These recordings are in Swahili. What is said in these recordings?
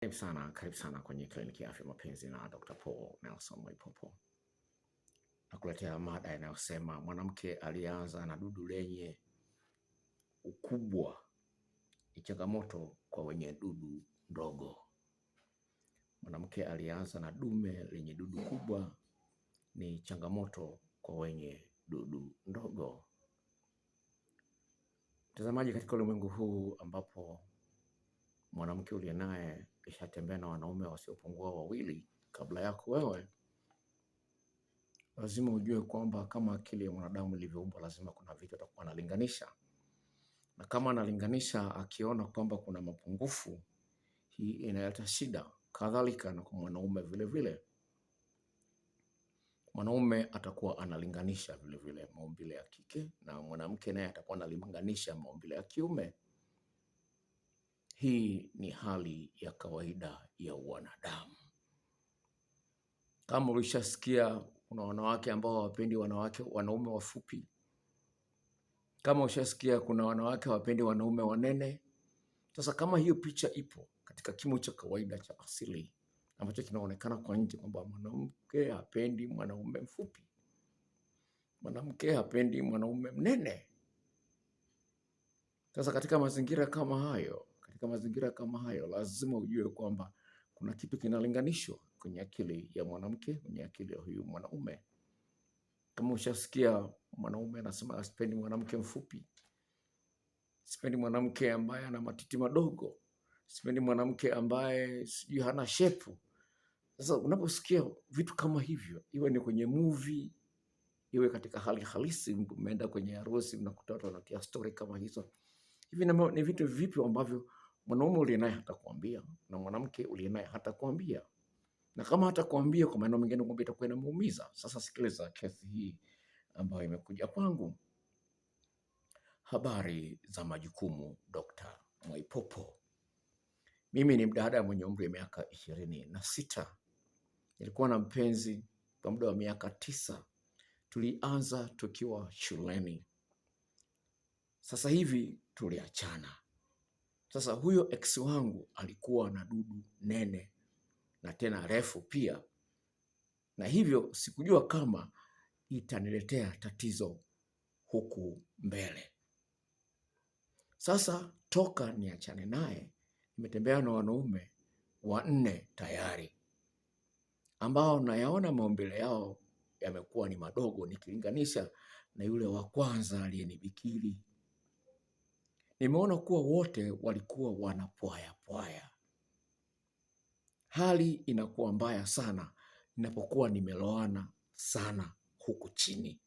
Karibu sana kwenye kliniki ya afya mapenzi na Dr. Paul Nelson Mwaipopo. Nakuletea mada inayosema mwanamke alianza na dudu lenye ukubwa ni changamoto kwa wenye dudu ndogo. Mwanamke alianza na dume lenye dudu kubwa ni changamoto kwa wenye dudu ndogo. Mtazamaji, katika ulimwengu huu ambapo mwanamke uliye naye ishatembea na wanaume wasiopungua wawili kabla yako wewe, lazima ujue kwamba kama akili ya mwanadamu ilivyoumbwa, lazima kuna vitu atakuwa analinganisha, na kama analinganisha akiona kwamba kuna mapungufu, hii inaleta shida. Kadhalika na kwa mwanaume vile vile, mwanaume atakuwa analinganisha vile vile maumbile ya kike, na mwanamke naye atakuwa analinganisha maumbile ya kiume. Hii ni hali ya kawaida ya wanadamu. Kama ulishasikia kuna wanawake ambao hawapendi wanaume wafupi, kama ushasikia kuna wanawake hawapendi wanaume wanene. Sasa kama hiyo picha ipo katika kimo cha kawaida cha asili ambacho kinaonekana kwa nje kwamba mwanamke hapendi mwanaume mfupi, mwanamke hapendi mwanaume mnene. Sasa katika mazingira kama hayo, lazima ujue kwamba kuna kitu kinalinganishwa kwenye akili ya mwanamke, kwenye akili ya huyu mwanaume. Kama ushasikia mwanaume anasema sipendi mwanamke mfupi, sipendi mwanamke ambaye ana matiti madogo, sipendi mwanamke ambaye sijui hana shepu. Sasa unaposikia vitu kama hivyo, iwe ni kwenye movie, iwe katika hali halisi, umeenda kwenye harusi mnakuta watu wanatia story kama hizo, hivi ni vitu vipi ambavyo mwanaume uliye naye hatakwambia na mwanamke uliye naye hatakwambia, na kama hatakwambia, kwa maana mengine kwamba itakuwa inamuumiza. Sasa sikiliza kesi hii ambayo imekuja kwangu. Habari za majukumu, Dr. Mwaipopo. Mimi ni mdada mwenye umri wa miaka 26. Nilikuwa na mpenzi kwa muda wa miaka 9. Tulianza tukiwa shuleni. Sasa hivi tuliachana. Sasa huyo ex wangu alikuwa na dudu nene na tena refu pia, na hivyo sikujua kama itaniletea tatizo huku mbele. Sasa toka niachane naye, nimetembea na wanaume 4 tayari, ambao nayaona maumbile yao yamekuwa ni madogo nikilinganisha na yule wa kwanza aliyenibikili. Nimeona kuwa wote walikuwa wanapwaya pwaya. Hali inakuwa mbaya sana ninapokuwa nimeloana sana huku chini,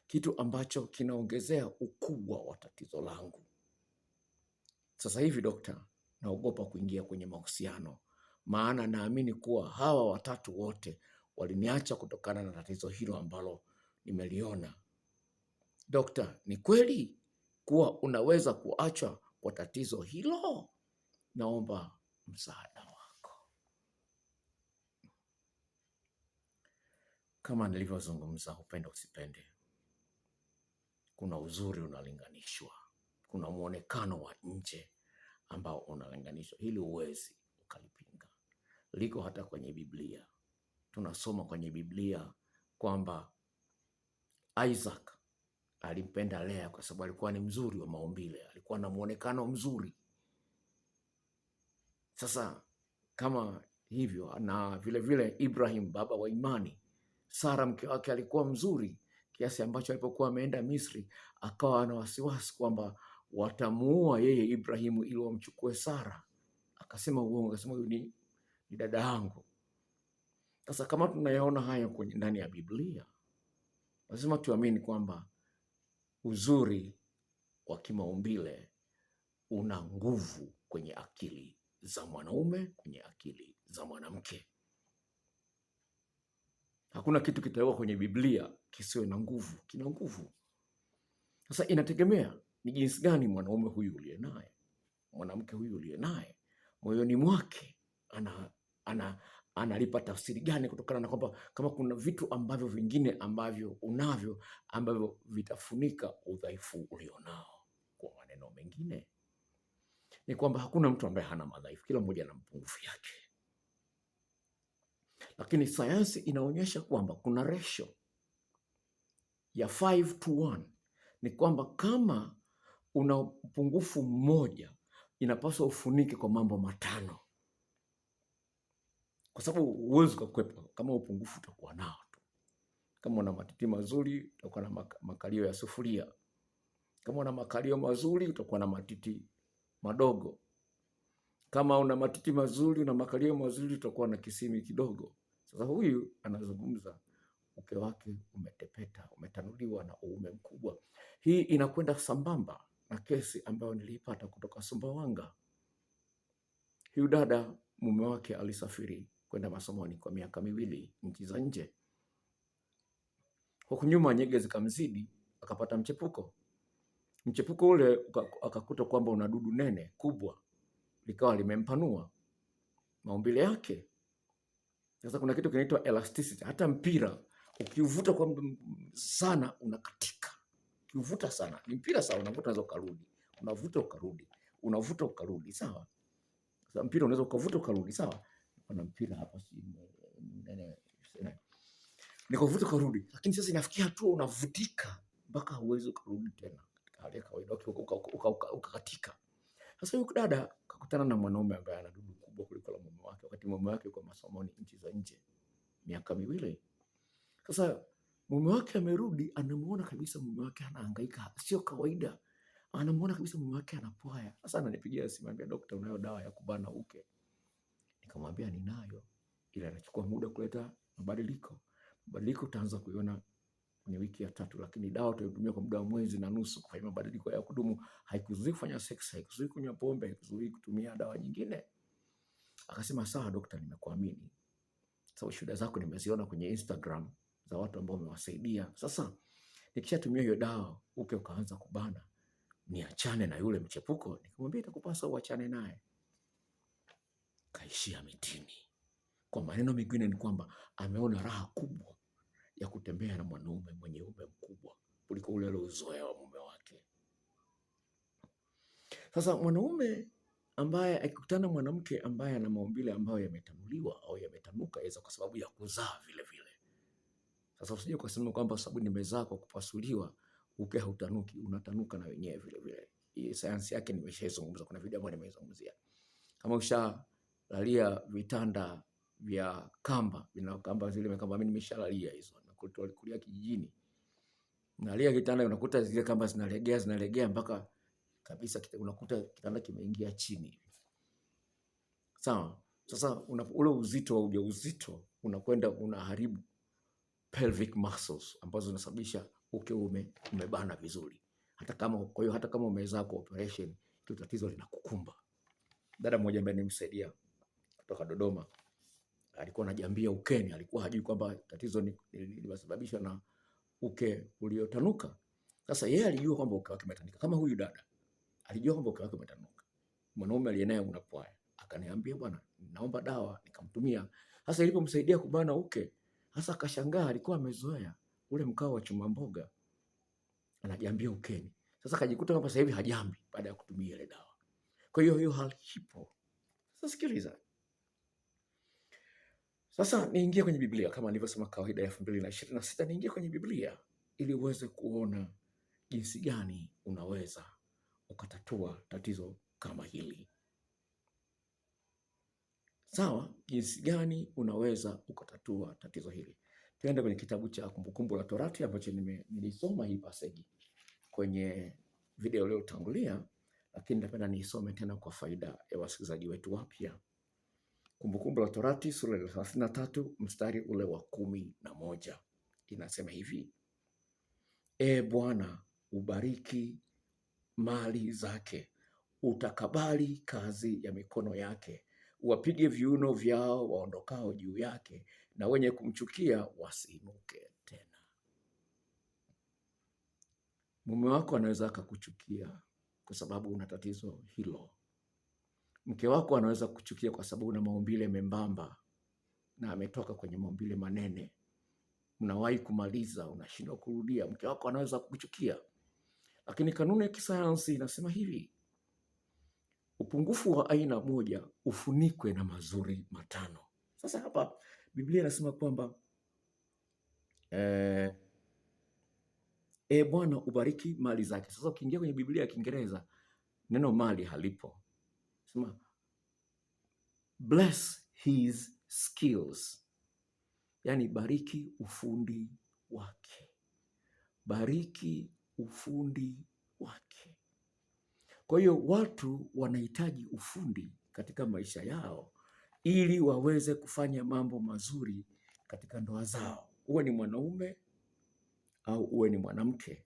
kitu ambacho kinaongezea ukubwa wa tatizo langu. Sasa hivi dokta, naogopa kuingia kwenye mahusiano, maana naamini kuwa hawa watatu wote waliniacha kutokana na tatizo hilo ambalo nimeliona. Dokta, ni kweli kuwa unaweza kuachwa kwa tatizo hilo? Naomba msaada wako. Kama nilivyozungumza, upende usipende, kuna uzuri unalinganishwa, kuna muonekano wa nje ambao unalinganishwa. Hili huwezi ukalipinga, liko hata kwenye Biblia. Tunasoma kwenye Biblia kwamba Isaac alimpenda Lea kwa sababu alikuwa ni mzuri wa maumbile, alikuwa na muonekano mzuri. Sasa kama hivyo, na vile vile Ibrahim, baba wa imani, Sara mke wake alikuwa mzuri kiasi ambacho alipokuwa ameenda Misri akawa na wasiwasi kwamba watamuua yeye Ibrahimu ili wamchukue Sara. Akasema uongo, akasema huyu ni dada yangu. Sasa kama tunayaona haya kwenye ndani ya Biblia, lazima tuamini kwamba uzuri wa kimaumbile una nguvu kwenye akili za mwanaume, kwenye akili za mwanamke. Hakuna kitu kitawekwa kwenye Biblia kisiwe na nguvu, kina nguvu. Sasa inategemea ni jinsi gani mwanaume huyu uliye naye, mwanamke huyu uliye naye, moyoni mwake analipa tafsiri gani, kutokana na kwamba kama kuna vitu ambavyo vingine ambavyo unavyo ambavyo vitafunika udhaifu ulionao. Kwa maneno mengine, ni kwamba hakuna mtu ambaye hana madhaifu, kila mmoja ana mapungufu yake, lakini sayansi inaonyesha kwamba kuna ratio ya 5:1, ni kwamba kama una upungufu mmoja inapaswa ufunike kwa mambo 5, kwa sababu huwezi kukwepa kama upungufu utakuwa nao tu. Kama una matiti mazuri utakuwa na makalio ya sufuria, kama una makalio mazuri utakuwa na matiti madogo, kama una matiti mazuri una makalio mazuri utakuwa na kisimi kidogo. Sasa huyu anazungumza uke wake umetepeta, umetanuliwa na uume mkubwa. Hii inakwenda sambamba na kesi ambayo niliipata kutoka Sumbawanga. Huyu dada mume wake alisafiri kwenda masomoni kwa miaka 2 nchi za nje. Huku nyuma nyege zikamzidi, akapata mchepuko. Mchepuko ule akakuta kwamba una dudu nene kubwa, likawa limempanua maumbile yake. Sasa kuna kitu kinaitwa elasticity. Hata mpira ukiuvuta kwa sana unakatika. Ukiuvuta sana, ni mpira sawa, unavuta unaweza ukarudi. Unavuta ukarudi. Unavuta ukarudi, sawa? Sasa mpira unaweza ukavuta ukarudi, sawa? Kuna mpira hapa si nene. Nikavuta ukarudi. Lakini sasa inafikia hatua unavutika mpaka huwezi ukarudi tena. Katika hali ya kawaida ukakatika. Sasa huyu dada kakutana na mwanaume ambaye ana dudu kubwa kuliko la mume wake, wakati mume wake yuko masomoni nchi za nje miaka 2. Sasa mume wake amerudi, anamuona kabisa mume wake anahangaika, sio kawaida. Anamuona kabisa mume wake anapwaya. Sasa ananipigia simu, anambia, daktari, unayo dawa ya kubana uke? Nikamwambia ninayo, ila inachukua muda kuleta mabadiliko. Mabadiliko utaanza kuiona kwenye wiki ya 3, lakini dawa utatumia kwa muda wa 1.5 mwezi kufanya mabadiliko ya kudumu. Haikuzuii kufanya sex, haikuzuii kunywa pombe, haikuzuii kutumia dawa nyingine. Akasema sawa daktari, nimekuamini. Sawa, shuhuda zako nimeziona kwenye Instagram za watu ambao wamewasaidia. Sasa nikishatumia hiyo dawa uke ukaanza kubana, niachane na yule mchepuko? Nikamwambia itakupasa uachane naye. Kaishia mitini. Kwa maneno mengine ni kwamba ameona raha kubwa ya kutembea na mwanaume mwenye uume mkubwa kuliko ule aliozoea wa mume wake. Sasa mwanaume ambaye akikutana mwanamke ambaye ana maumbile ambayo yametanuliwa au yametanuka, yaweza kwa sababu ya kuzaa vile vile. Sasa usije kusema kwamba sababu nimezaa kwa kupasuliwa uke hautanuki, unatanuka na wenyewe vile vile. Hii sayansi yake nimeshaizungumza, kuna video ambayo nimeizungumzia. Kama ushalalia vitanda vya kamba, kamba zile kamba, mimi nimeshalalia hizo, na kulia kijijini. Nalia kitanda unakuta zile kamba zinalegea mpaka kabisa, unakuta kitanda kimeingia chini. Sawa? Sasa ule uzito wa ujauzito unakwenda unaharibu pelvic muscles ambazo zinasababisha uke umebana vizuri. Kwa hiyo hata kama umezaa kwa operation, hilo tatizo linakukumba. Dada mmoja ambaye nimemsaidia kutoka Dodoma alikuwa anajambia ukeni, alikuwa hajui kwamba tatizo limesababishwa na uke uliotanuka. Sasa yeye alijua kwamba uke wake umetanuka. Kama huyu dada alijua kwamba uke wake umetanuka. Mwanaume aliyenaye unapwaya akaniambia, bwana, naomba dawa. Nikamtumia. Sasa ilipomsaidia kubana uke, sasa akashangaa, alikuwa amezoea ule mkao wa chuma mboga, anajambia ukeni. Sasa akajikuta kwamba sasa hivi hajambi baada ya kutumia ile dawa. Kwa hiyo hali ipo. Sasa sikiliza. Sasa niingie kwenye Biblia kama nilivyosema, kawaida ya 2026 niingie kwenye Biblia ili uweze kuona jinsi gani unaweza ukatatua tatizo kama hili. Sawa, jinsi gani unaweza ukatatua tatizo hili. Tuende kwenye kitabu cha Kumbukumbu la Torati ambacho nilisoma hii passage kwenye video leo tangulia, lakini napenda niisome tena kwa faida ya wasikilizaji wetu wapya. Kumbukumbu la Torati sura ya 33 mstari ule wa 11 inasema hivi: E Bwana, ubariki mali zake, utakabali kazi ya mikono yake, wapige viuno vyao waondokao juu yake, na wenye kumchukia wasiinuke tena. Mume wako anaweza akakuchukia kwa sababu una tatizo hilo. Mke wako anaweza kuchukia kwa sababu una maumbile membamba na ametoka kwenye maumbile manene. Unawahi kumaliza, unashindwa kurudia. Mke wako anaweza kukuchukia. Lakini kanuni ya kisayansi inasema hivi: upungufu wa aina moja ufunikwe na mazuri matano. Sasa hapa Biblia inasema kwamba Bwana ubariki mali zake. Sasa ukiingia kwenye Biblia ya Kiingereza neno mali halipo. Sema bless his skills, yaani bariki ufundi wake, bariki ufundi wake. Kwa hiyo watu wanahitaji ufundi katika maisha yao ili waweze kufanya mambo mazuri katika ndoa zao. Uwe ni mwanaume au uwe ni mwanamke,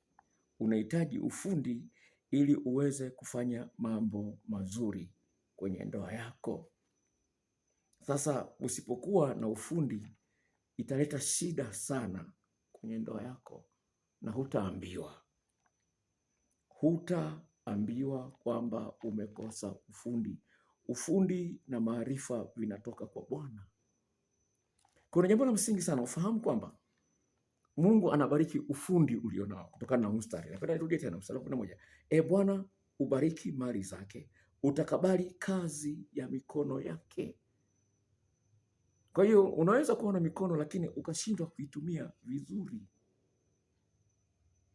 unahitaji ufundi ili uweze kufanya mambo mazuri kwenye ndoa yako. Sasa usipokuwa na ufundi italeta shida sana kwenye ndoa yako, na hutaambiwa kwamba umekosa ufundi. Ufundi na maarifa vinatoka kwa Bwana. Kuna jambo la msingi sana ufahamu kwamba Mungu anabariki ufundi ulionao kutokana na mstari. Napenda nirudie tena mstari wa 11. Bwana ubariki mali zake, utakabali kazi ya mikono yake. Kwa hiyo unaweza kuwa na mikono lakini ukashindwa kuitumia vizuri,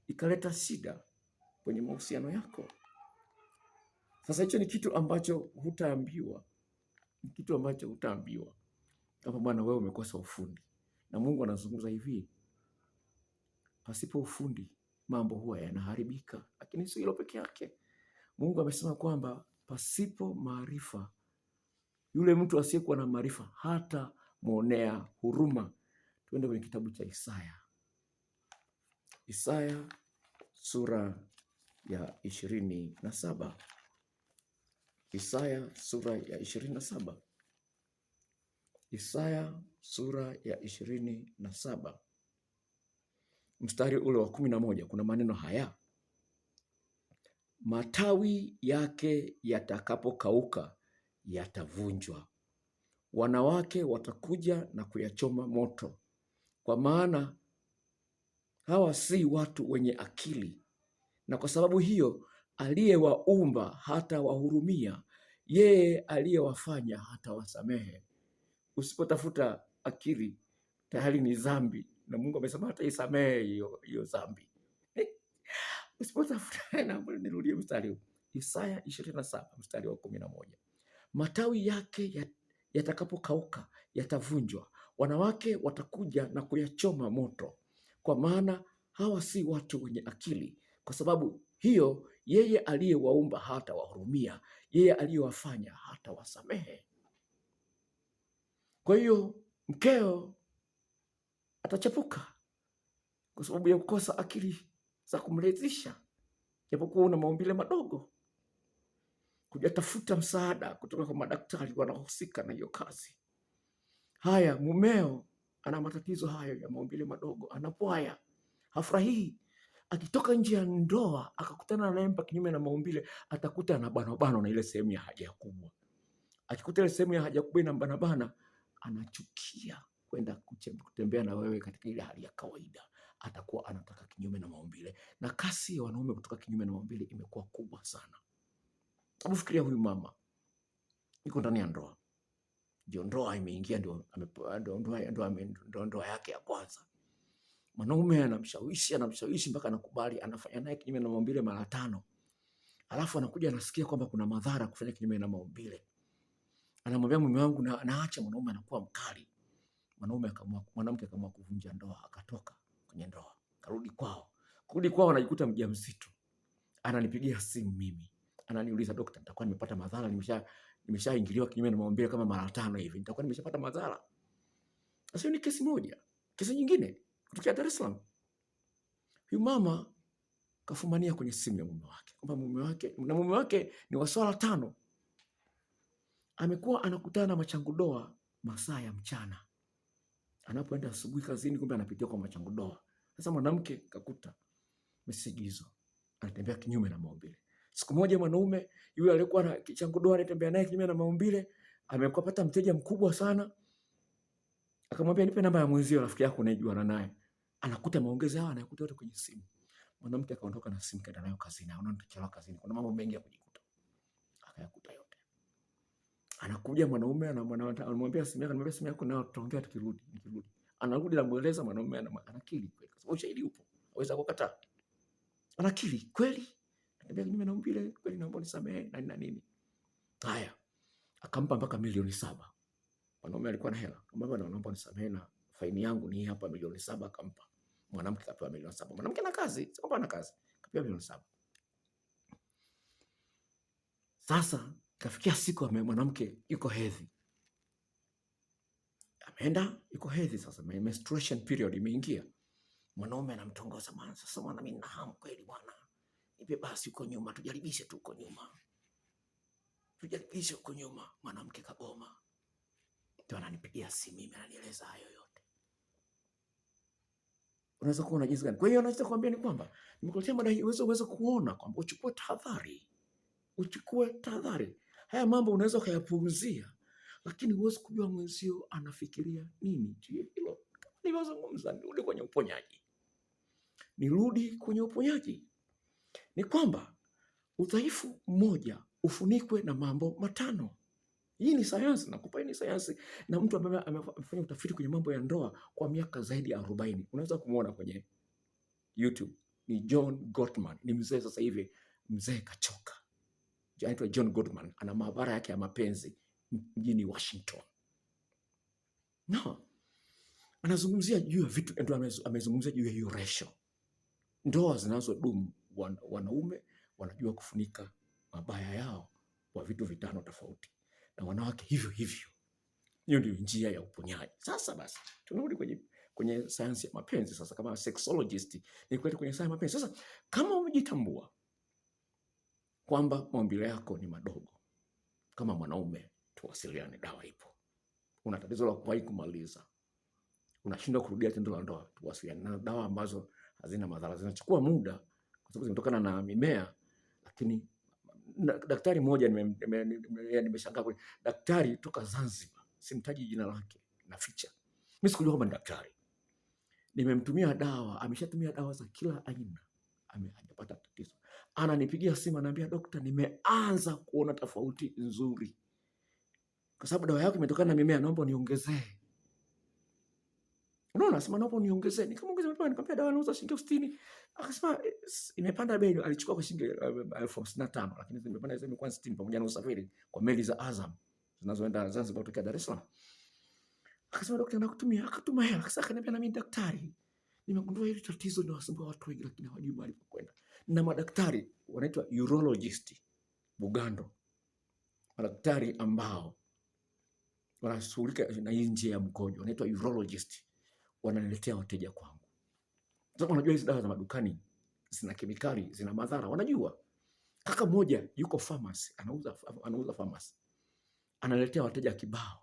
ikaleta shida kwenye mahusiano yako. Sasa hicho ni kitu ambacho hutaambiwa, kama bwana wewe umekosa ufundi. Na Mungu anazungumza hivi, pasipo ufundi mambo huwa yanaharibika. Lakini sio hilo peke yake. Mungu amesema kwamba pasipo maarifa, yule mtu asiyekuwa na maarifa hata muonea huruma. Tuende kwenye kitabu cha Isaya sura ya 27. Isaya sura ya 27. Isaya sura ya 27 mstari ule wa 11, kuna maneno haya: matawi yake yatakapokauka yatavunjwa, wanawake watakuja na kuyachoma moto, kwa maana hawa si watu wenye akili, na kwa sababu hiyo aliyewaumba hata wahurumia, yeye aliyewafanya hata wasamehe. Usipotafuta akili tayari ni dhambi, na Mungu amesema hata isamehe hiyo dhambi. Usipotafuta, na nirudie mstari huu, Isaya 27 mstari wa 11. Matawi yake yatakapokauka yatavunjwa, wanawake watakuja na kuyachoma moto, kwa maana hawa si watu wenye akili. Kwa sababu hiyo yeye aliyewaumba hata wahurumia, yeye aliyewafanya hata wasamehe. Kwa hiyo mkeo atachapuka kwa sababu ya kukosa akili za kumridhisha, japokuwa una maumbile madogo. Kujatafuta msaada kutoka kwa madaktari wanaohusika na hiyo kazi. Haya, mumeo ana matatizo hayo ya maumbile madogo, anapwaya, hafurahii. Akitoka nje ya ndoa akakutana na mpa kinyume na maumbile, atakuta anabanabana na ile sehemu ya haja kubwa. Akikuta ile sehemu ya haja kubwa inabanabana, anachukia kwenda kutembea na wewe katika ile hali ya kawaida. Atakuwa anataka kinyume na maumbile, na kasi ya wanaume kutoka kinyume na maumbile imekuwa kubwa sana. Hebu fikiria, huyu mama yuko ndani ya ndoa, ndio ndoa imeingia, ndio ndoa yake ya kwanza. Mwanaume anamshawishi mpaka anakubali, anafanya naye kinyume na maumbile mara 5. Alafu anakuja anasikia kwamba kuna madhara kufanya kinyume na maumbile. Anamwambia mume wangu na naacha. Mwanaume anakuwa mkali. Mwanamke akaamua kuvunja ndoa, akatoka kwenye ndoa, karudi kwao. Kurudi kwao anajikuta mjamzito. Ananipigia simu mimi, ananiuliza, daktari, nitakuwa nimepata madhara? Nimeshaingiliwa kinyume na maumbile kama mara 5 hivi, nitakuwa nimeshapata madhara? Sasa ni kesi moja. Kesi nyingine kutokea Dar es Salaam. Huyu mama kafumania kwenye simu ya mume wake kwamba mume wake ni wa swala 5. Amekuwa anakutana na machangudoa masaa ya mchana, anapoenda asubuhi kazini, kumbe anapitia kwa machangudoa. Sasa mwanamke kakuta message hizo, anatembea kinyume na maumbile. Siku moja mwanaume yule aliyekuwa na kichangudoa anatembea naye kinyume na maumbile, amekuwa pata mteja mkubwa sana, akamwambia, nipe namba ya mwenzio, rafiki yako unayejuana naye. Anakuta maongezi haya anakuta yote kwenye simu. Mwanamke akaondoka na simu kaenda nayo kazini, anaona tutachelewa kazini, kuna mambo mengi ya kujikuta, akayakuta yote. Anakuja mwanaume anamwambia simu yako nao tutaongea nikirudi. Anarudi anamueleza mwanaume anakiri kweli. Kwa sababu ushahidi upo. Hawezi kukataa. Anakiri kweli. Anambia mimi naumbile kweli, naomba nisamehe na nini. Haya. Akampa mpaka milioni 7. Mwanaume alikuwa na hela. Akamwambia naomba nisamehe na faini yangu ni hapa milioni 7, akampa. Mwanamke kapewa milioni 7. Mwanamke ana kazi, sio kwamba ana kazi. Kapewa milioni 7. Sasa kafikia siku mwanamke yuko hedhi. Ameenda yuko hedhi sasa, menstruation period imeingia. Mwanaume anamtongoza, maana sasa mwana mimi na hamu kweli bwana. Nipe basi uko nyuma, tujaribishe tu uko nyuma. Tujaribishe uko nyuma. Mwanamke kagoma. Ndio ananipigia simu mimi, ananieleza hayo yote. Unaweza kuona jinsi gani. Kwa hiyo anataka kuambia ni kwamba nimekuletea mada hii uweze kuona kwamba uchukue tahadhari. Uchukue tahadhari. Haya mambo unaweza kuyapuuzia, lakini huwezi kujua mwenzio anafikiria nini juu ya hilo. Nilivyozungumza, nirudi kwenye uponyaji. Ni kwamba udhaifu mmoja ufunikwe na mambo 5. Hii ni sayansi, nakupa hii ni sayansi, na mtu ambaye amefanya utafiti kwenye mambo ya ndoa kwa miaka zaidi ya 40. Unaweza kumuona kwenye YouTube. Ni John Gottman. Ni mzee sasa hivi, mzee kachoka. Anaitwa John Gottman, ana maabara yake ya mapenzi mjini Washington. Anazungumzia juu ya vitu, ndio amezungumzia juu ya hiyo ratio. Ndoa zinazodumu, wanaume wanajua kufunika mabaya yao kwa vitu 5 tofauti, na wanawake hivyo hivyo. Hiyo ndio njia ya uponyaji. Sasa basi tunarudi kwenye sayansi ya mapenzi sasa. Kama sexologist ni kwenda kwenye sayansi ya mapenzi. Sasa kama umejitambua kwamba maumbile yako ni madogo, kama mwanaume, tuwasiliane, dawa ipo. Una tatizo la kuwahi kumaliza, unashindwa kurudia tendo la ndoa, tuwasiliane, na dawa ambazo hazina madhara, zinachukua muda kwa sababu zinatokana na mimea. Lakini daktari mmoja nimeshangaa, daktari toka Zanzibar, simtaji jina lake, naficha. Mimi sikujua kwamba ni daktari. Nimemtumia dawa, ameshatumia dawa za kila aina, hajapata tatizo. Ananipigia simu ananiambia, dokta, nimeanza kuona tofauti nzuri kwa sababu dawa yako imetokana na mimea, naomba niongezee. Unaona, sema naomba niongezee. Nikamwongezea, nikamwambia dawa nauza shilingi 60. Akasema imepanda bei, alichukua kwa shilingi 55, lakini imepanda sasa imekuwa 60 pamoja na usafiri kwa meli za Azam zinazoenda Zanzibar kutoka Dar es Salaam. Akasema dokta, nakutumia. Akatuma hela. Sasa akaniambia, na mimi daktari, nimegundua hili tatizo linawasumbua watu wengi, lakini hawajui mahali pa kwenda. Na madaktari wanaitwa urologist Bugando, madaktari ambao wanashughulika na hii njia ya mkojo, wanaitwa urologist, wananiletea wateja kwangu. Sasa wanajua hizi dawa za madukani zina kemikali, zina madhara, wanajua. Kaka mmoja yuko pharmacy, anauza pharmacy, analetea wateja kibao.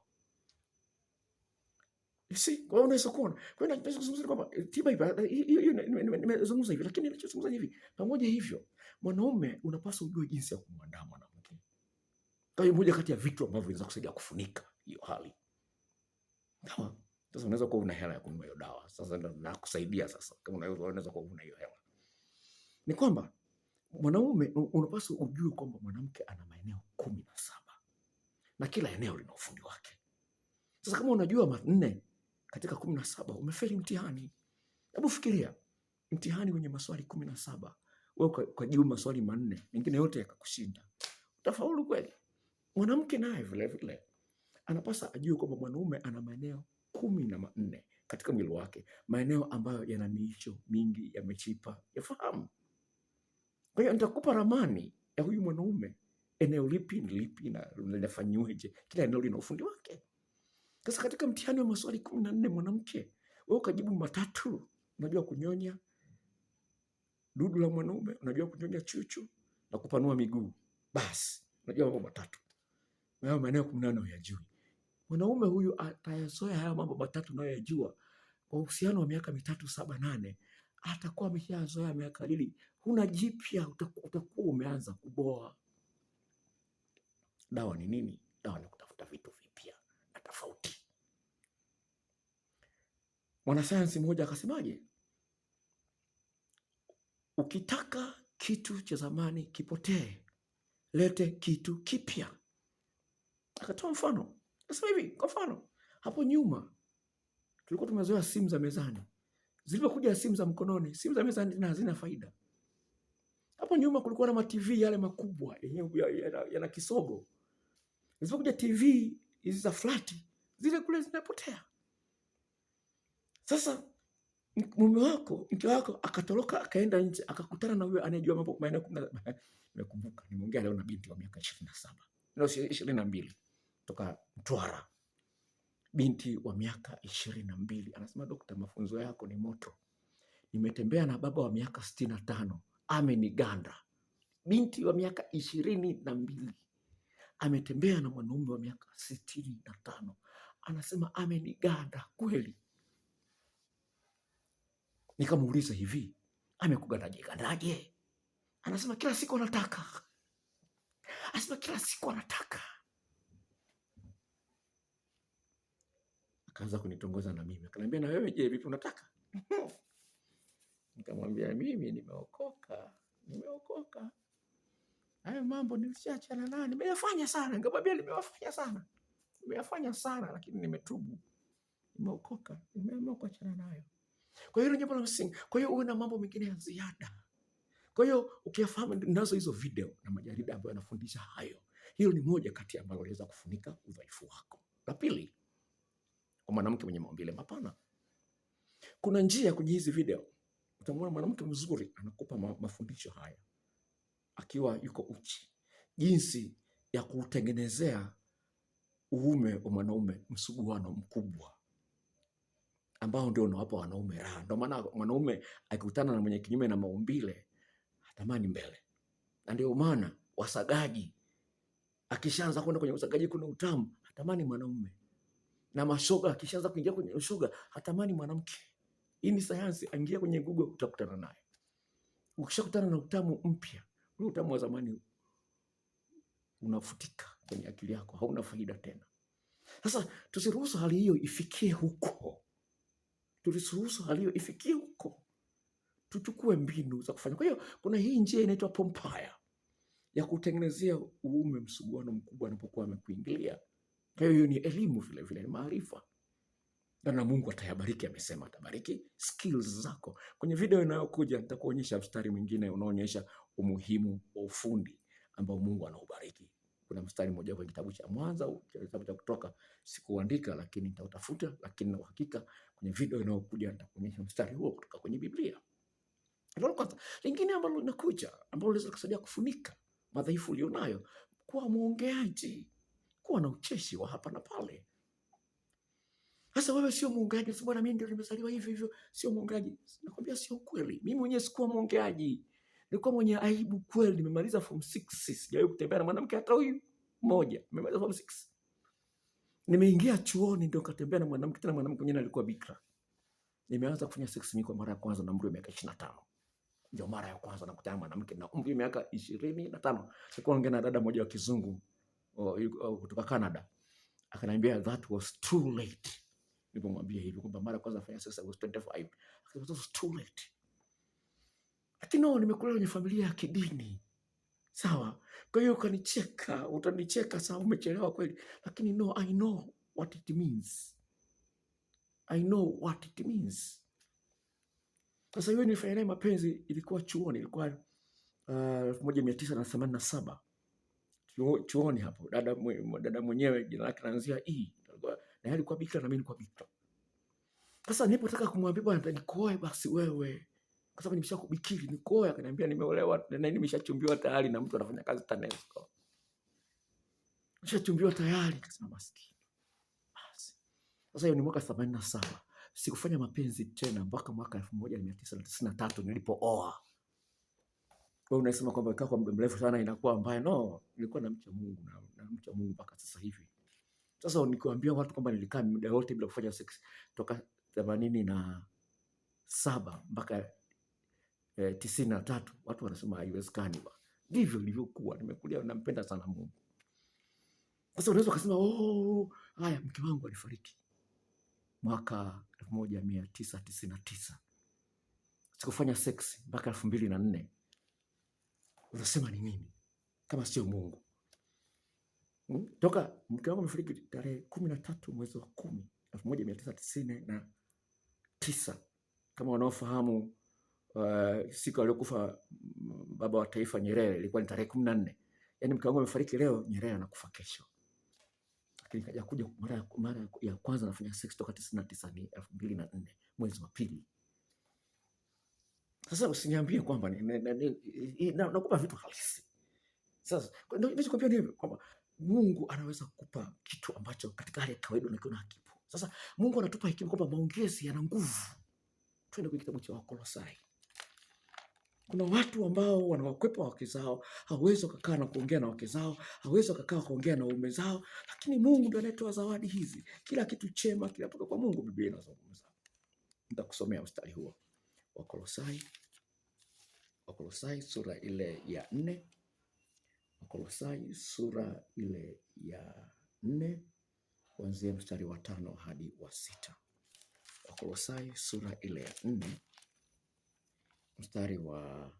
Kwa hiyo unaweza kuona. Kwa hiyo nazungumza kwamba tiba hiyo nimezungumza hivi, lakini ninachozungumza hivi, pamoja hivyo, mwanaume unapaswa ujue jinsi ya kumwandaa mwanamke. Kwa hiyo moja kati ya vitu ambavyo vinaweza kusaidia kufunika hiyo hali. Sawa? Sasa unaweza kuwa una hela ya kununua hiyo dawa. Sasa ndio nakusaidia sasa. Kama unaweza kuwa una hiyo hela. Ni kwamba mwanaume unapaswa ujue kwamba mwanamke ana maeneo 17. Na kila eneo lina ufundi wake. Sasa kama unajua 4 katika 17, umefeli mtihani. Hebu fikiria, mtihani wenye maswali 17, wewe kwa jibu maswali 4, mengine yote yakakushinda. Utafaulu kweli? Mwanamke naye vile vile anapaswa ajue kwamba mwanaume ana maeneo 14 katika mwili wake, maeneo ambayo yana miisho mingi ya mishipa ya fahamu. Kwa hiyo nitakupa ramani ya huyu mwanaume, eneo lipi ni lipi na linafanywaje. Kila eneo lina ufundi wake. Sasa katika mtihani wa maswali 14 mwanamke, wewe ukajibu 3, unajua kunyonya dudu la mwanaume, unajua kunyonya chuchu na kupanua miguu. Basi, unajua mambo 3. Wewe maeneo 18 huyajui. Mwanaume huyu atayazoea haya mambo 3 unayoyajua kwa uhusiano wa miaka 3, 7, 8. Atakuwa ameshazoea miaka hili. Huna jipya, utakuwa umeanza kuboa. Dawa ni nini? Dawa ni kutafuta vitu vipya na tofauti. Mwanasayansi mmoja akasemaje? Ukitaka kitu cha zamani kipotee, lete kitu kipya. Akatoa mfano. Akasema hivi, kwa mfano, hapo nyuma tulikuwa tumezoea simu za mezani. Zilipokuja simu za mkononi, simu za mezani hazina faida. Hapo nyuma kulikuwa na ma-TV yale makubwa yana kisogo. Zilipokuja TV hizi za flat, zile kule zinapotea. Sasa mke wako akatoroka akaenda nje akakutana na huyo anayejua mambo maana. Nimekumbuka nimeongea leo na binti wa miaka 27. Na 22 kutoka Mtwara. Binti wa miaka 22 anasema, "Dokta, mafunzo yako ni moto. Nimetembea na baba wa miaka 65, ameniganda." Binti wa miaka 22 ametembea na mwanaume wa miaka 65, anasema ameniganda kweli. Nikamuuliza, hivi amekugandaje? Anasema kila siku anataka. Anasema kila siku anataka. Akaanza kunitongoza na mimi. Akaniambia, na wewe je, vipi unataka? Nikamwambia, mimi nimeokoka. Hayo mambo nilishaachana nayo, nimeyafanya sana. Nikamwambia nimeyafanya sana lakini nimetubu. Nimeokoka, nimeamua kuachana nayo. Kwa hiyo jambo la msingi. Kwa hiyo uwe na mambo mengine ya ziada. Kwa hiyo ukiyafahamu, nazo hizo video na majarida ambayo yanafundisha hayo. Hilo ni moja kati ya ambalo linaweza kufunika udhaifu wako. La pili, kwa mwanamke mwenye maumbile mapana, kuna njia kwenye hizi video. Utamwona mwanamke mzuri anakupa mafundisho haya akiwa yuko uchi, jinsi ya kutengenezea uume wa mwanaume msuguano mkubwa ambao ndio unawapa wanaume raha. Ndio maana mwanaume akikutana na mwenye kinyume na maumbile hatamani mbele. Na ndio maana wasagaji akishaanza kwenda kwenye usagaji kuna utamu, hatamani mwanaume. Na mashoga akishaanza kuingia kwenye ushoga hatamani mwanamke. Hii ni sayansi, ingia kwenye Google utakutana naye. Ukishakutana na utamu mpya, ule utamu wa zamani unafutika kwenye akili yako, hauna faida tena. Sasa tusiruhusu hali hiyo ifikie huko. Tuchukue mbinu za kufanya. Kwa hiyo kuna hii njia inaitwa pompaya ya kutengenezea uume msuguano mkubwa anapokuwa amekuingilia. Kwa hiyo ni elimu vile vile, ni maarifa. Na Mungu atayabariki, amesema atabariki skills zako. Kwenye video inayokuja nitakuonyesha mstari mwingine unaoonyesha umuhimu wa ufundi ambao Mungu anaubariki. Kuna mstari mmoja kwenye kitabu cha Mwanzo au kitabu cha Kutoka, sikuandika lakini nitautafuta, lakini na uhakika kwenye video inayokuja nitakuonyesha mstari huo kutoka kwenye Biblia. Ndio kwanza. Lingine ambalo linakuja ambalo linaweza kusaidia kufunika madhaifu ulionayo, kuwa muongeaji, kuwa na ucheshi wa hapa na pale. Sasa wewe sio muongeaji, sasa bwana mimi ndio nimezaliwa hivi hivyo, sio muongeaji. Nakwambia sio kweli. Mimi mwenyewe sikuwa muongeaji. Nilikuwa mwenye aibu kweli, nimemaliza form 6, sijawahi kutembea na mwanamke hata huyu mmoja. Nimemaliza form 6. Nimeingia chuoni ndio katembea na mwanamke, tena mwanamke mwenyewe alikuwa bikra. Nimeanza kufanya sex mimi kwa mara ya kwanza na umri wa miaka 25. Ndio mara ya kwanza nakutana na mwanamke na umri wa miaka 25. Nilikuwa naongea na dada mmoja wa kizungu kutoka Canada. Akaniambia that was too late. Nilipomwambia hivi kwamba mara kwanza nafanya sex I was 25. Akasema it was too late. Lakini nimekulia kwenye familia ya kidini. Sawa? Kwa hiyo ukanicheka, utanicheka sawa, umechelewa kweli. Lakini no, I know what it means. Sasa hiyo nilifanya naye mapenzi, ilikuwa chuoni, ilikuwa 1987. Chuoni hapo, dada mwenyewe jina lake anaanzia E. Na yeye alikuwa bikira na mimi nilikuwa bikira. Sasa nilipotaka kumwambia bwana nikoe basi wewe, kwa sababu nimeshakubikiri, nikoe, akaniambia nimeolewa na nimeshachumbiwa tayari na mtu anafanya kazi TANESCO. Nimeshachumbiwa tayari, akasema maskini. Basi. Sasa hiyo ni mwaka 87. Sikufanya mapenzi tena mpaka mwaka 1993 nilipooa. Kwa hiyo unasema kwamba kaa kwa muda mrefu sana inakuwa mbaya. No, nilikuwa namcha Mungu na namcha Mungu mpaka sasa hivi. Sasa nikiwaambia watu kwamba nilikaa muda wote bila kufanya sex toka 87 mpaka 93, watu wanasema haiwezekani. Ndivyo nilivyokuwa, nimekulia nampenda sana Mungu. Sasa unaweza kusema haya mke wangu alifariki mwaka 1999. Sikufanya sex mpaka 2004. Unasema ni nini kama sio Mungu? Toka mke wangu amefariki tarehe 13 mwezi wa 10 1999. Kama wanaofahamu siku aliyokufa baba wa taifa Nyerere ilikuwa ni tarehe 14. Yaani mke wangu amefariki leo, Nyerere anakufa kesho. Lakini kaja kuja mara ya kwanza nafanya sex toka 99 ni 2004 mwezi wa pili. Sasa usiniambie kwamba nakupa vitu halisi. Sasa ndio nilichokuambia ni kwamba Mungu anaweza kukupa kitu ambacho katika hali ya kawaida unakiona hakipo. Sasa Mungu anatupa hekima kwamba maongezi yana nguvu. Twende kwenye kitabu cha Wakolosai. Kuna watu ambao wanawakwepa wake zao, hawezi kukaa na kuongea na wake zao, hawezi kukaa kuongea na waume zao, lakini Mungu ndiye anayetoa zawadi hizi. Kila kitu chema kinatoka kwa Mungu, Biblia inazungumza. Nitakusomea mstari huo. Wakolosai sura ile ya 4. Wakolosai sura ile ya 4 kuanzia mstari wa 5 hadi wa 6. Wakolosai sura ile ya 4 mstari wa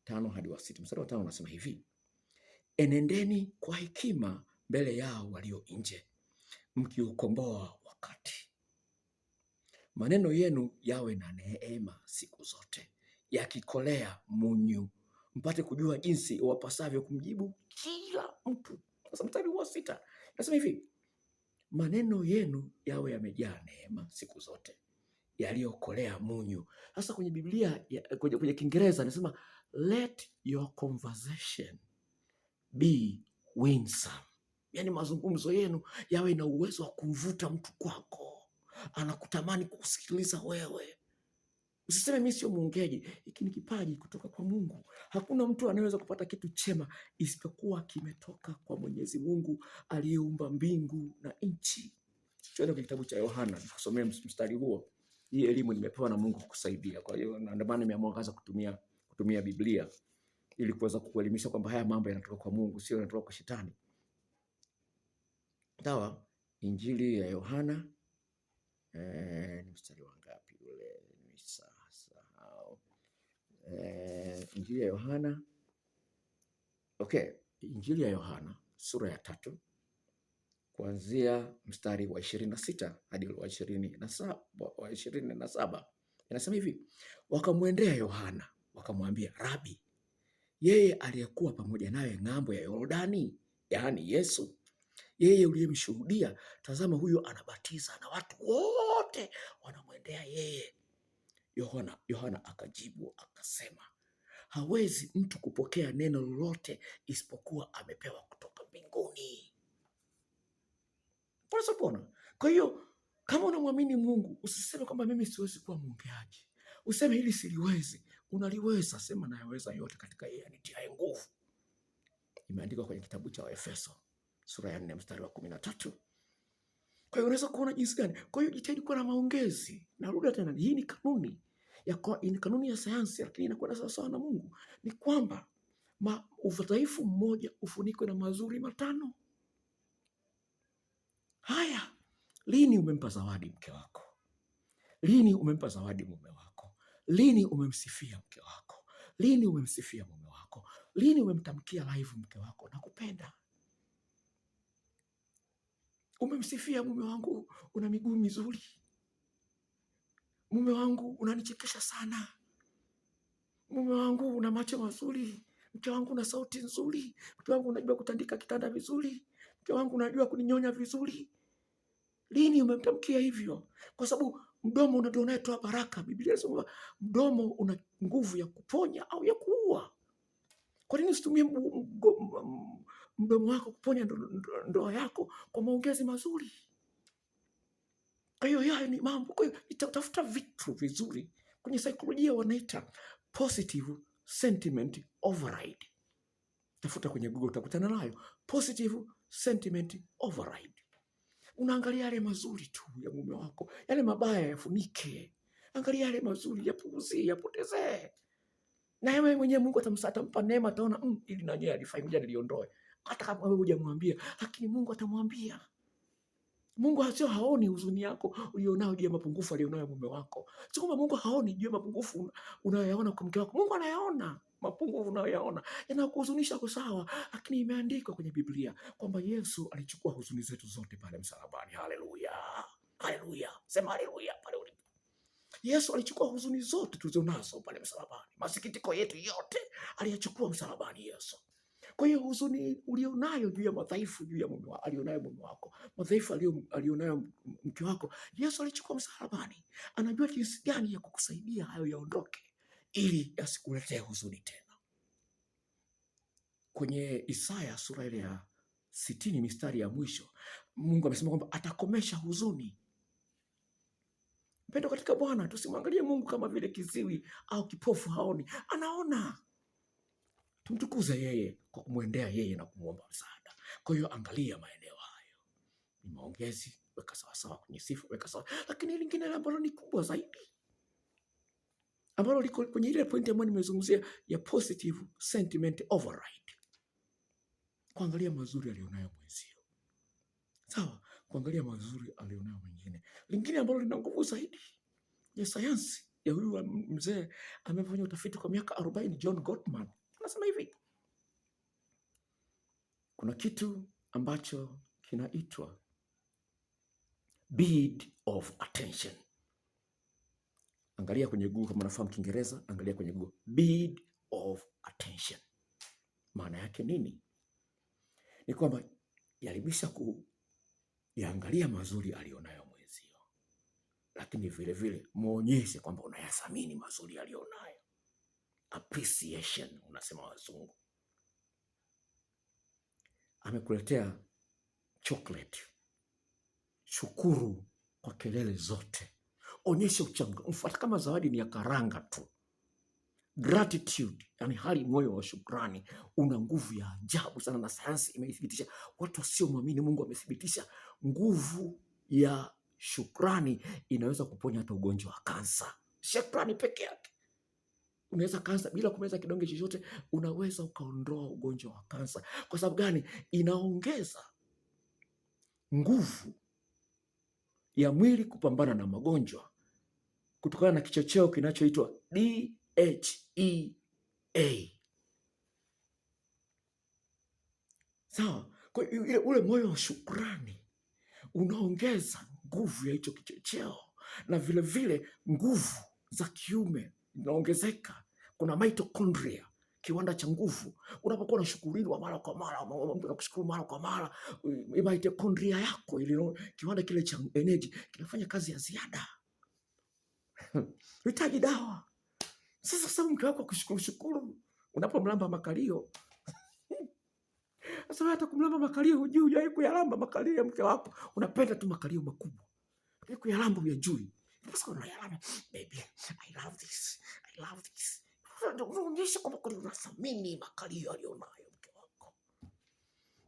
5 hadi wa 6. Mstari wa 5 unasema hivi: enendeni kwa hekima mbele yao walio nje, mkiukomboa wakati. Maneno yenu yawe na neema siku zote, yakikolea munyu, mpate kujua jinsi wapasavyo kumjibu kila mtu. Sasa mstari wa 6 nasema hivi: maneno yenu yawe yamejaa neema siku zote, yaliyokolea munyu. Sasa kwenye Biblia kwenye Kiingereza anasema let your conversation be winsome. Yaani mazungumzo yenu yawe na uwezo wa kumvuta mtu kwako, anakutamani kusikiliza wewe. Usiseme mimi sio mwongeaji. Hiki ni kipaji kutoka kwa Mungu. Hakuna mtu anayeweza kupata kitu chema isipokuwa kimetoka kwa Mwenyezi Mungu aliyeumba mbingu na nchi. Tuende kwenye kitabu cha Yohana nikusomea mstari huo. Hii elimu nimepewa na Mungu kukusaidia. Kwa hiyo ndio maana nimeamua kwanza kutumia Biblia ili kuweza kukuelimisha kwamba haya mambo yanatoka kwa Mungu, sio yanatoka kwa shetani. Sawa? Injili ya Yohana ni mstari wa ngapi ule? Nimesahau. Injili ya Yohana. Okay, Injili ya Yohana sura ya 3 kuanzia mstari wa 26 hadi wa 27. Inasema hivi: wakamwendea Yohana wakamwambia, Rabi, yeye aliyekuwa pamoja naye ng'ambo ya Yordani, yaani Yesu, yeye uliyemshuhudia, tazama huyo anabatiza na watu wote wanamwendea yeye. Yohana akajibu akasema, hawezi mtu kupokea neno lolote isipokuwa amepewa kutoka mbinguni. Kwa hiyo kama unamwamini Mungu, usiseme kwamba mimi siwezi kuwa mwongeaji. Useme hili siliwezi. Unaliweza, sema nayaweza yote katika yeye anitiaye nguvu. Imeandikwa kwenye kitabu cha Waefeso sura ya 4 mstari wa 13. Kwa hiyo unaweza kuona jinsi gani. Kwa hiyo jitahidi kuwa na maongezi. Narudia tena, hii ni kanuni ya sayansi, lakini inakwenda sawa sawa na Mungu. Ni kwamba udhaifu mmoja ufunikwe na mazuri 5. Haya, lini umempa zawadi mke wako? Lini umempa zawadi mume wako? Lini umemsifia mke wako? Lini umemsifia mume wako? Lini umemtamkia live mke wako nakupenda? Umemsifia mume wangu, una miguu mizuri. Mume wangu unanichekesha sana. Mume wangu una macho mazuri. Mke wangu una sauti nzuri. Mke wangu unajua kutandika kitanda vizuri. Mke wangu unajua kuninyonya vizuri. Lini umemtamkia hivyo? Kwa sababu mdomo ndio unayetoa baraka. Biblia inasema mdomo una nguvu ya kuponya au ya kuua. Kwa nini usitumie mdomo wako kuponya ndoa yako kwa maongezi mazuri? Kwa hiyo haya ni mambo. Kwa hiyo itafuta vitu vizuri. Kwenye saikolojia wanaita positive sentiment override. Tafuta kwenye Google utakutana nayo. Positive sentiment override. Unaangalia yale mazuri tu ya mume wako. Yale mabaya yafunike. Angalia yale mazuri, yapuuzie, yapotezee. Na wewe mwenyewe Mungu atampa neema, ataona ili na yeye alifai, ngoja niliondoe. Hata kama wewe hujamwambia, lakini Mungu atamwambia. Mungu haoni huzuni yako ulionao juu ya mapungufu alionayo mume wako. Sio kwamba Mungu haoni juu ya mapungufu unayoyaona kwa mke wako. Mungu anayaona. mapungufu unayoyaona yanakuhuzunisha kwa sawa, lakini imeandikwa kwenye Biblia kwamba Yesu alichukua huzuni zetu zote pale msalabani. Haleluya, haleluya, sema haleluya pale ulipo. Yesu alichukua huzuni zote tulizonazo pale msalabani, masikitiko yetu yote aliyachukua msalabani Yesu. Kwa hiyo huzuni ulionayo juu ya madhaifu juu ya alionayo mume wako, madhaifu alionayo mke wako, Yesu alichukua msalabani. Anajua jinsi gani ya kukusaidia hayo yaondoke, ili yasikuletee huzuni tena. Kwenye Isaya sura ile ya 60 mistari ya mwisho, Mungu amesema kwamba atakomesha huzuni. Mpendo katika Bwana, tusimwangalie Mungu kama vile kiziwi au kipofu haoni. Anaona. Tumtukuze yeye kwa kumwendea yeye na kumwomba msaada. Kwa hiyo angalia maeneo hayo. Ni maongezi, weka sawa sawa, kwenye sifa weka sawa. Lakini lingine ambalo ni kubwa zaidi, ambalo liko kwenye ile pointi ambayo nimezungumzia ya positive sentiment override. Kuangalia mazuri alionayo mwenzio. Sawa, kuangalia mazuri alionayo mwingine. Lingine ambalo lina nguvu zaidi ya sayansi ya huyu mzee amefanya utafiti kwa miaka 40, John Gottman. Anasema hivi, kuna kitu ambacho kinaitwa bid of attention. Angalia kwenye Google kama unafahamu Kiingereza, angalia kwenye Google bid of attention. Maana yake nini? Ni kwamba jaribisha kuangalia mazuri alionayo mwenzio, lakini vile vile muonyeshe kwamba unayathamini mazuri alionayo. Appreciation unasema wazungu. Amekuletea chocolate, shukuru kwa kelele zote. Onyesha uchangamfu hata kama zawadi ni ya karanga tu. Gratitude, yani hali moyo wa shukrani, una nguvu ya ajabu sana, na sayansi imethibitisha. Watu wasiomwamini Mungu wamethibitisha nguvu ya shukrani inaweza kuponya hata ugonjwa wa kansa. Shukrani peke yake. Unaweza kansa bila kumeza kidonge chochote, unaweza ukaondoa ugonjwa wa kansa. Kwa sababu gani? Inaongeza nguvu ya mwili kupambana na magonjwa kutokana na kichocheo kinachoitwa DHEA. Sawa? Kwa hiyo ule moyo wa shukrani unaongeza nguvu ya hicho kichocheo, na vile vile nguvu za kiume inaongezeka. Kuna mitochondria, kiwanda cha nguvu. Unapokuwa unashukuriwa mara kwa mara, unakushukuru mara kwa mara, mitochondria yako ile, kiwanda kile cha energy kinafanya kazi ya ziada. Unahitaji dawa. Sasa mke wako kushukuru unapomlamba makalio. Sasa hata kumlamba makalio hujui, hujai kuyalamba makalio ya mke wako. Unapenda tu makalio makubwa. Hujai kuyalamba hujui. Sasa unayalamba, baby, I love this. I love this. Unaonyesha kwamba unathamini makalio alionayo mke wako.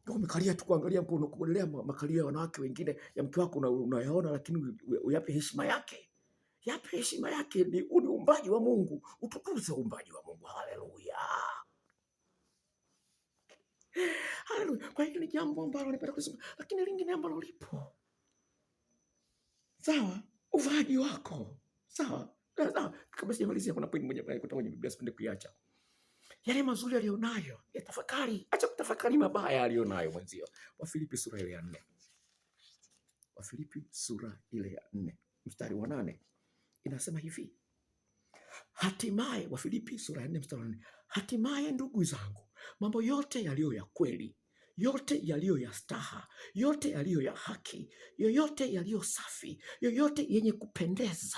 Ndio umekalia tu kuangalia kuonelea makalio ya wanawake wengine ya mke wako unayaona, lakini uyape heshima yake. Yape heshima yake. Ni uumbaji wa Mungu. Utukuze uumbaji wa Mungu. Haleluya. Haleluya. Kwa hiyo ni jambo ambalo nipenda kusema, lakini lingine ambalo lipo. Sawa, uvaaji wako. Sawa. Kabla sijamalizia, kuna point moja kutoka kwenye Biblia sipende kuiacha. Yale mazuri alionayo, yatafakari. Acha kutafakari mabaya alionayo mwenzio. Wafilipi sura ile ya 4. Wafilipi sura ile ya 4 mstari wa 8 inasema hivi. Hatimaye, Wafilipi sura ya 4 mstari wa 8. Hatimaye ndugu zangu, mambo yote yaliyo ya kweli, yote yaliyo ya staha, yote yaliyo ya haki, yoyote yaliyo safi, yoyote yenye kupendeza,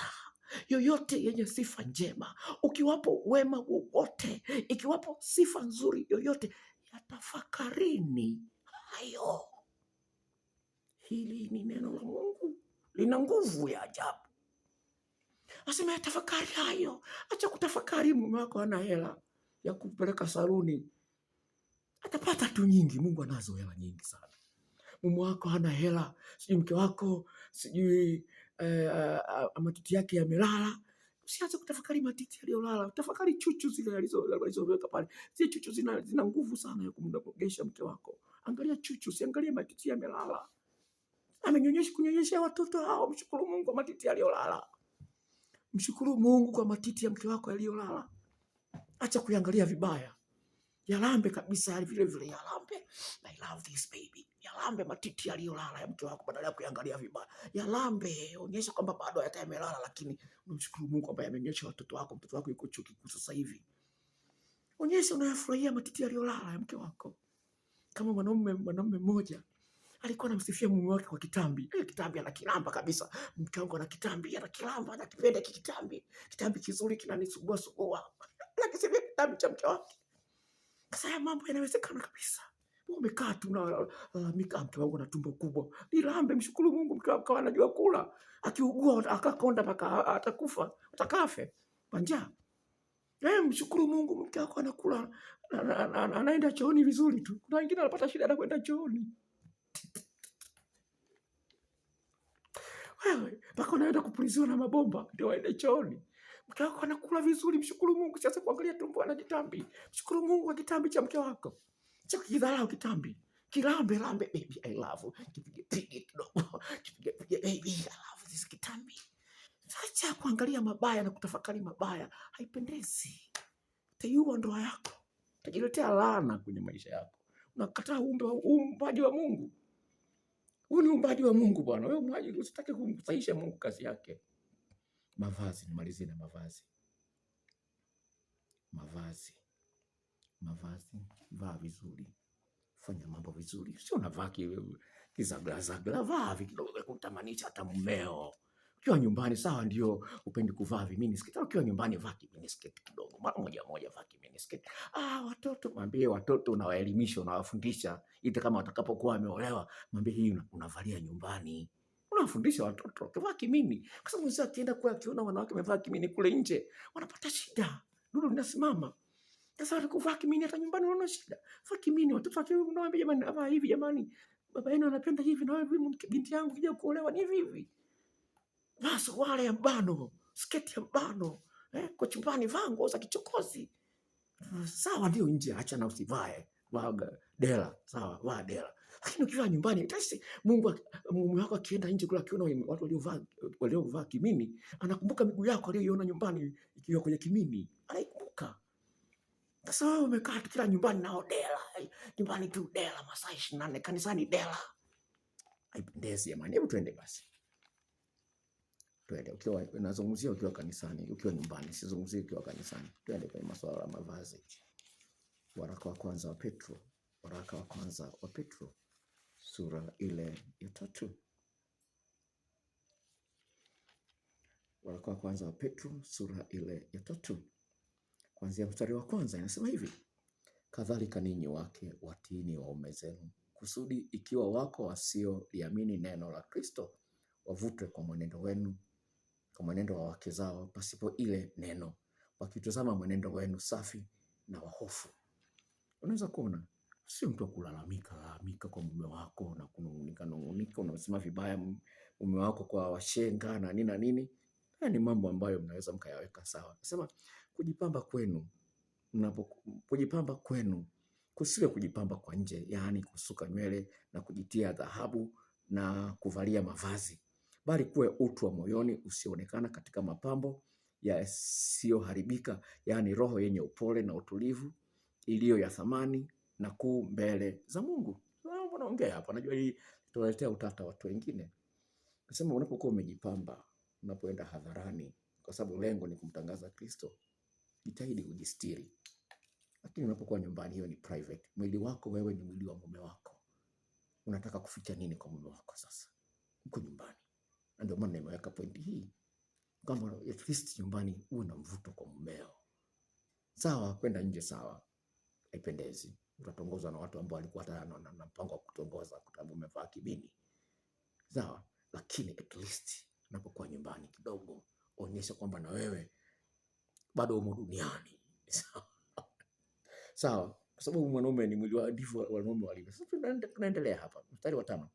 yoyote yenye sifa njema, ukiwapo wema wowote, ikiwapo sifa nzuri yoyote, yatafakarini hayo. Hili ni neno la Mungu, lina nguvu ya ajabu. Asema yatafakari hayo. Acha kutafakari mume wako hana hela ya kupeleka saluni. Atapata tu nyingi. Mungu anazo hela nyingi sana. Mume wako hana hela, sijui mke wako, sijui matiti yake yamelala. Usianze kutafakari matiti yaliyolala. Tafakari chuchu zile alizoweka pale. Zile chuchu zina nguvu sana ya kumnogesha mke wako. Angalia chuchu, usiangalie matiti yamelala. Kunyonyesha watoto hao. Mshukuru Mungu kwa matiti yaliyolala. Mshukuru Mungu kwa matiti ya mke wako yaliyolala. Acha kuangalia vibaya. Yalambe kabisa vile vile, yalambe. I love this baby. Yalambe matiti yaliyolala ya mke wako badala ya kuangalia vibaya. Yalambe, onyesha kwamba bado hata yamelala, lakini unamshukuru Mungu kwamba yamenyesha watoto wako. Mtoto wako yuko chuo kikuu sasa hivi. Onyesha unayafurahia matiti yaliyolala ya mke wako. Kama mwanamume mmoja alikuwa anamsifia mume wake kwa kitambi. Kitambi anakilamba kabisa. Mke wangu ana kitambi, anakilamba, anakipenda kitambi. Kitambi kizuri kinanisumbua sumbua. Anakisifia kitambi cha mke wake. Sasa haya mambo yanawezekana kabisa. Umekaa tu na lalamika, mke wangu ana tumbo kubwa. Nilambe, mshukuru Mungu mke wako anajua kula. Akiugua akakonda mpaka atakufa, atakafe kwa njaa. Mshukuru Mungu mke wako anakula, anaenda chooni vizuri tu. Kuna wengine wanapata shida na kwenda chooni. Wewe mpaka unaenda kupuliziwa na mabomba ndio waende chooni. Mke wako anakula vizuri, mshukuru Mungu. Sasa kuangalia tumbo ana kitambi. Mshukuru Mungu kwa kitambi cha mke wako. Cha kidharau kitambi. Kilambe baby, I love you. Kipige kidogo. Kipige baby, I love this kitambi. Acha kuangalia mabaya na kutafakari mabaya. Haipendezi. Utaiua ndoa yako. Utajiletea laana kwenye maisha yako. Unakataa uumbaji wa Mungu. Huu ni uumbaji wa Mungu bwana. Wewe mwaji usitake kumsaisha Mungu kazi yake. Mavazi, nimalizie na mavazi. Mavazi, vaa vizuri. Fanya mambo vizuri. Sio unavaa kizagla, vaa kidogo kutamanisha hata mumeo. Ukiwa nyumbani sawa ndio upendi kuvaa miniskirt. Ukiwa nyumbani vaa miniskirt kidogo. Mara moja vaa miniskirt. Watoto mwambie watoto unawaelimisha, unawafundisha ili kama watakapokuwa wameolewa, mwambie hii unavalia nyumbani. Unawafundisha watoto kuvaa kimini. Kwa sababu sasa akienda kwa akiona wanawake wamevaa kimini kule nje, wanapata shida. Dudu linasimama. Sasa atakuvaa kimini hata nyumbani unaona shida. Vaa kimini, watoto wake unawaambia jamani, vaa hivi jamani. Baba yenu anapenda hivi na wewe binti yangu kija kuolewa ni hivi. Vaa suruali ya mbano, sketi ya mbano, kwa chumbani vaa nguo za kichokozi. Sawa ndio nje acha na usivae, vaa dela, sawa vaa dela. Lakini ukiwa nyumbani tasi mume wako akienda nje kula akiona watu waliovaa kimini, anakumbuka miguu yako aliyoiona nyumbani ikiwa kwenye kimini, anaikumbuka. Sasa wewe umekaa kila nyumbani nao dela, nyumbani tu dela masaa 24, kanisani dela. Haipendezi jamani, hebu tuende basi. Tuende ukiwa nazungumzia ukiwa kanisani, ukiwa nyumbani, sizungumzie ukiwa kanisani. Tuende kwenye masuala ya mavazi. Waraka wa kwanza wa Petro sura ile ya 3. Waraka wa kwanza wa Petro sura ile ya 3. Kuanzia mstari wa kwanza inasema hivi: kadhalika ninyi wake watiini waume zenu, kusudi ikiwa wako wasioliamini neno la Kristo, wavutwe kwa mwenendo wenu, kwa mwenendo wa wake zao pasipo ile neno, wakitazama mwenendo wenu safi na wa hofu. Unaweza kuona sio mtu kulalamika kwa mume wako na kunung'unika, unasema vibaya mume wako kwa washenga na nini na nini. Haya ni mambo ambayo mnaweza mkayaweka sawa. Nasema kujipamba kwenu kusiwe kujipamba kwa nje, yaani kusuka nywele na kujitia dhahabu na kuvalia mavazi, bali kuwe utu wa moyoni usioonekana katika mapambo yasiyoharibika, yaani roho yenye upole na utulivu, iliyo ya thamani na kuu mbele za Mungu. Naongea hapa, najua hii tutaletea utata watu wengine. Nasema unapokuwa umejipamba, unapoenda hadharani, kwa sababu lengo ni kumtangaza Kristo, jitahidi kujistiri. Lakini unapokuwa nyumbani, hiyo ni private. Mwili wako wewe ni mwili wa mume wako. Unataka kuficha nini kwa mume wako sasa? Uko nyumbani. Na ndio maana nimeweka pointi hii, kama at least nyumbani uwe na mvuto kwa mumeo. Sawa, kwenda nje sawa, haipendezi. Utatongozwa na watu ambao walikuwa hata na mpango wa kutongoza kwa sababu umevaa kibini. Sawa, lakini at least unapokuwa nyumbani kidogo onyesha kwamba na wewe bado umo duniani. Sawa, kwa sababu mwanaume ni mwili wa, ndivyo wanaume walivyo. Sasa tunaendelea hapa mstari wa 5.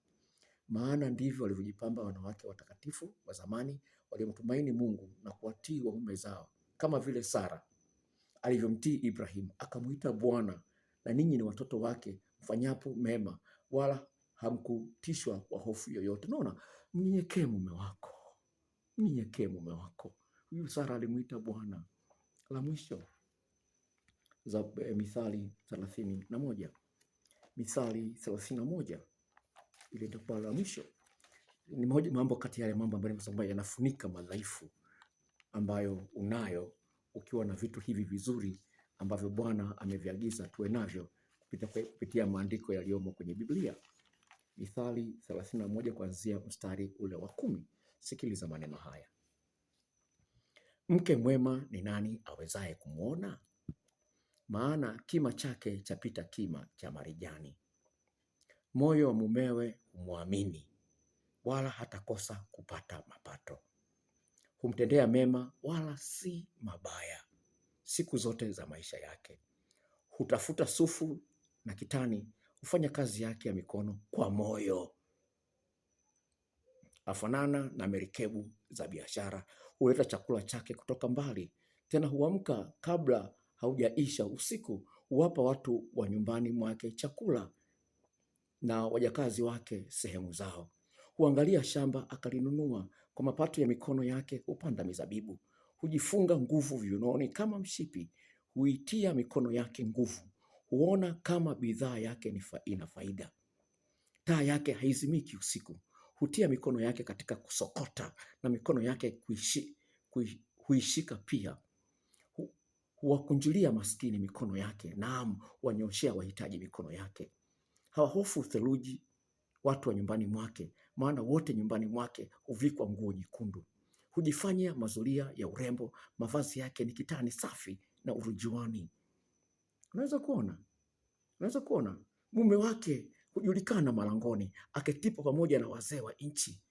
Maana ndivyo walivyojipamba wanawake watakatifu wa zamani, waliomtumaini Mungu na kuwatii waume zao, kama vile Sara alivyomtii Ibrahim akamuita Bwana. Na ninyi ni watoto wake mfanyapo mema, wala hamkutishwa kwa hofu yoyote. Unaona, mnyenyekee mume wako, mnyenyekee mume wako. Huyu Sara alimuita Bwana. La mwisho, za Mithali 31. Mithali 31 ile ndio la mwisho. Ni moja mambo kati ya yale mambo ambayo yanafunika madhaifu ambayo unayo ukiwa na vitu hivi vizuri ambavyo Bwana ameviagiza tuwe navyo kupitia maandiko yaliyomo kwenye Biblia. Mithali 31 kuanzia mstari ule wa 10. Sikiliza maneno haya. Mke mwema ni nani awezaye kumwona? Maana kima chake chapita kima cha marijani. Moyo wa mumewe humwamini, wala hatakosa kupata mapato. Humtendea mema wala si mabaya siku zote za maisha yake. Hutafuta sufu na kitani, hufanya kazi yake ya mikono kwa moyo. Afanana na merikebu za biashara, huleta chakula chake kutoka mbali. Tena huamka kabla haujaisha usiku, huwapa watu wa nyumbani mwake chakula na wajakazi wake sehemu zao. Huangalia shamba akalinunua, kwa mapato ya mikono yake hupanda mizabibu. Hujifunga nguvu viunoni kama mshipi, huitia mikono yake nguvu. Huona kama bidhaa yake ina faida. Taa yake haizimiki usiku. Hutia mikono yake katika kusokota, na mikono yake huishika pia. Huwakunjulia maskini mikono yake, naam, wanyoshea wahitaji mikono yake. Hawahofu theluji watu wa nyumbani mwake, maana wote nyumbani mwake huvikwa nguo nyekundu. Hujifanya mazulia ya urembo, mavazi yake ni kitani safi na urujuani. Unaweza kuona mume wake hujulikana malangoni, aketipo pamoja na wazee wa nchi.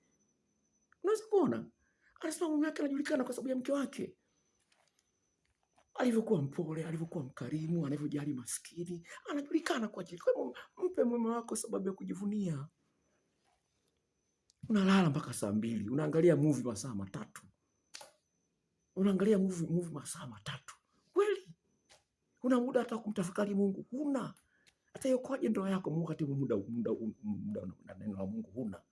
Unaweza kuona anasema mume wake anajulikana kwa sababu ya mke wake, alivyokuwa mpole, alivyokuwa mkarimu, anavyojali maskini, anajulikana kwa ajili. Kwa hiyo mpe mume wako sababu ya kujivunia. Unalala mpaka saa 2, unaangalia movie masaa 3. Unaangalia movie masaa 3. Kweli? Una muda hata kumtafakari Mungu? Huna. Hata yokoje ndoa yako wakati muda na neno la Mungu huna?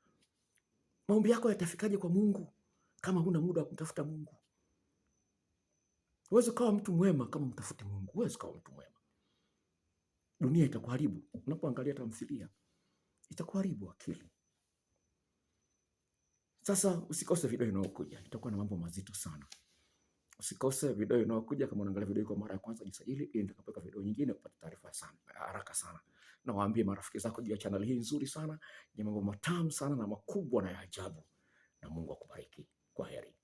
Maombi yako yatafikaje kwa Mungu kama huna muda wa kumtafuta Mungu? Huwezi kuwa mtu mwema kama mtafuti Mungu. Huwezi kuwa mtu mwema. Dunia itakuharibu. Unapoangalia tamthilia itakuharibu akili. Sasa usikose video inayokuja. Itakuwa na mambo mazito sana. Usikose video inayokuja. Kama unaangalia video kwa mara ya kwanza, jisajili ili nitakapoweka video nyingine upate taarifa sana haraka sana. Na waambie marafiki zako juu ya channel hii nzuri sana, yenye mambo matamu sana na makubwa na ya ajabu. Na Mungu akubariki. Kwaheri.